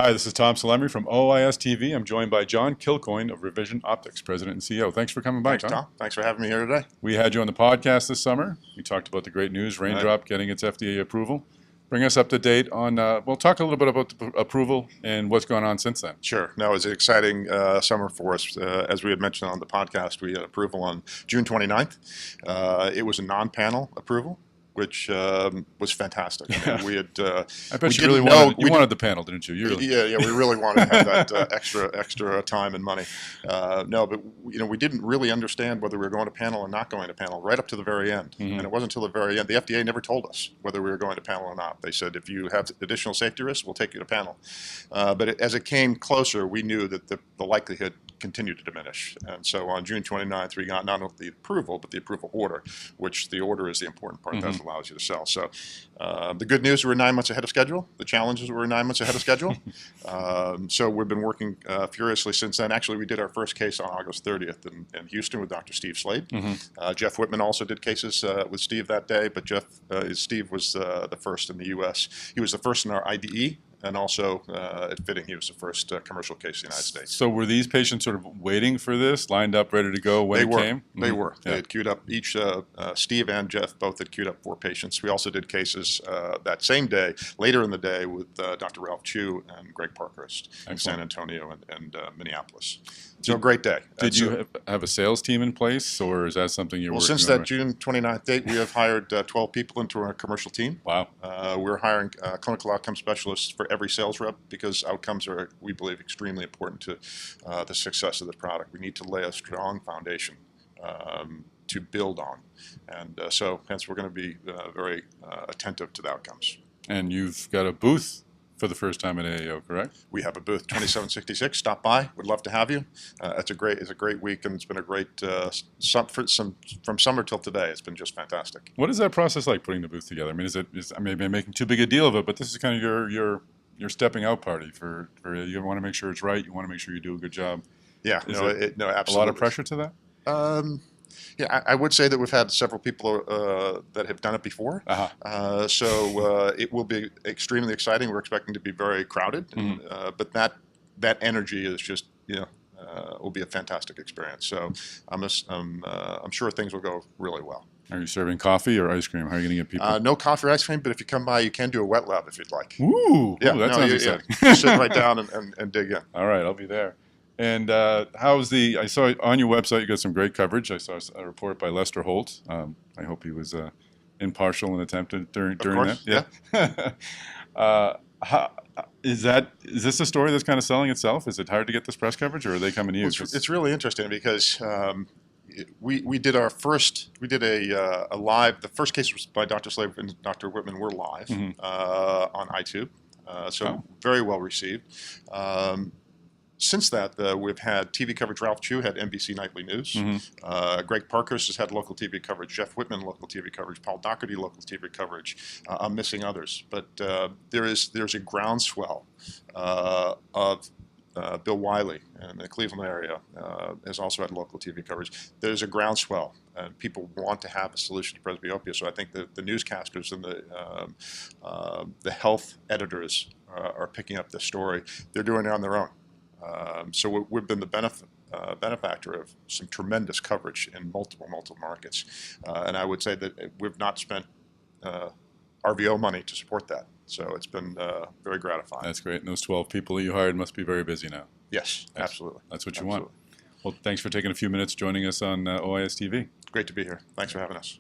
Hi, this is Tom Salemi from OIS-TV. I'm joined by John Kilcoyne of ReVision Optics, President and CEO. Thanks for coming by, Thanks, Tom. Thanks for having me here today. We had you on the podcast this summer. We talked about the great news, Raindrop getting its FDA approval. Bring us up to date on, we'll talk a little bit about the approval and what's gone on since then. Sure. No, it was an exciting summer for us. As we had mentioned on the podcast, we had approval on June 29th. It was a non-panel approval, which was fantastic. Yeah. We had. I bet you really wanted the panel, didn't you? Yeah, we really wanted to have that extra time and money. No, but we didn't really understand whether we were going to panel or not going to panel right up to the very end. Mm-hmm. And it wasn't until the very end. The FDA never told us whether we were going to panel or not. They said, if you have additional safety risks, we'll take you to panel. But as it came closer, we knew that the likelihood continued to diminish. And so on June 29th, we got not only the approval, but the approval order, which the order is the important part that allows you to sell. So the good news, we're 9 months ahead of schedule. The challenges, we're 9 months ahead of schedule. So we've been working furiously since then. Actually, we did our first case on August 30th in Houston with Dr. Steve Slade. Jeff Whitman also did cases with Steve that day, but Steve was the first in the U.S. He was the first in our IDE. And also, at Fitting, he was the first commercial case in the United States. So were these patients sort of waiting for this, lined up, ready to go when it came? They were. Yeah. They had queued up, each, Steve and Jeff both had queued up 4 patients. We also did cases that same day, later in the day, with Dr. Ralph Chu and Greg Parkhurst in San Antonio and Minneapolis. So a great day. Did you have a sales team in place, or is that something you're working on? Well, since that June 29th date, we have hired 12 people into our commercial team. Wow. We're hiring clinical outcome specialists for every sales rep because outcomes are, we believe, extremely important to the success of the product. We need to lay a strong foundation to build on. And so hence we're going to be very attentive to the outcomes. And you've got a booth for the first time at AAO, correct? We have a booth, 2766. Stop by. Would love to have you. It's a great week, and it's been a great from summer till today. It's been just fantastic. What is that process like, putting the booth together? I mean, maybe I'm making too big a deal of it, but this is kind of your stepping out party for you want to make sure it's right. You want to make sure you do a good job. Yeah, no, absolutely. A lot of pressure to that. Yeah, I would say that we've had several people that have done it before. So it will be extremely exciting. We're expecting to be very crowded, but that energy is just will be a fantastic experience. So I'm sure things will go really well. Are you serving coffee or ice cream? How are you going to get people? No coffee or ice cream, but if you come by, you can do a wet lab if you'd like. Ooh, yeah, that sounds exciting. Yeah. Sit right down and dig in. All right, I'll be there. And I saw on your website you got some great coverage. I saw a report by Lester Holt. I hope he was impartial and attempted during that. Yeah. Is this a story that's kind of selling itself? Is it hard to get this press coverage, or are they coming to you? Well, it's really interesting because we did a live. The first case was by Dr. Slade and Dr. Whitman. We're live on iTube, very well received. Since that, we've had TV coverage. Ralph Chu had NBC Nightly News. Greg Parkhurst has had local TV coverage. Jeff Whitman, local TV coverage. Paul Doherty, local TV coverage. I'm missing others. But there's a groundswell of Bill Wiley in the Cleveland area has also had local TV coverage. There's a groundswell, and people want to have a solution to presbyopia. So I think the newscasters and the health editors are picking up this story. They're doing it on their own. So we've been the benefactor of some tremendous coverage in multiple markets. And I would say that we've not spent RVO money to support that. So it's been very gratifying. That's great. And those 12 people that you hired must be very busy now. Yes, absolutely. That's what you want. Well, thanks for taking a few minutes joining us on OIS TV. Great to be here. Thanks for having us.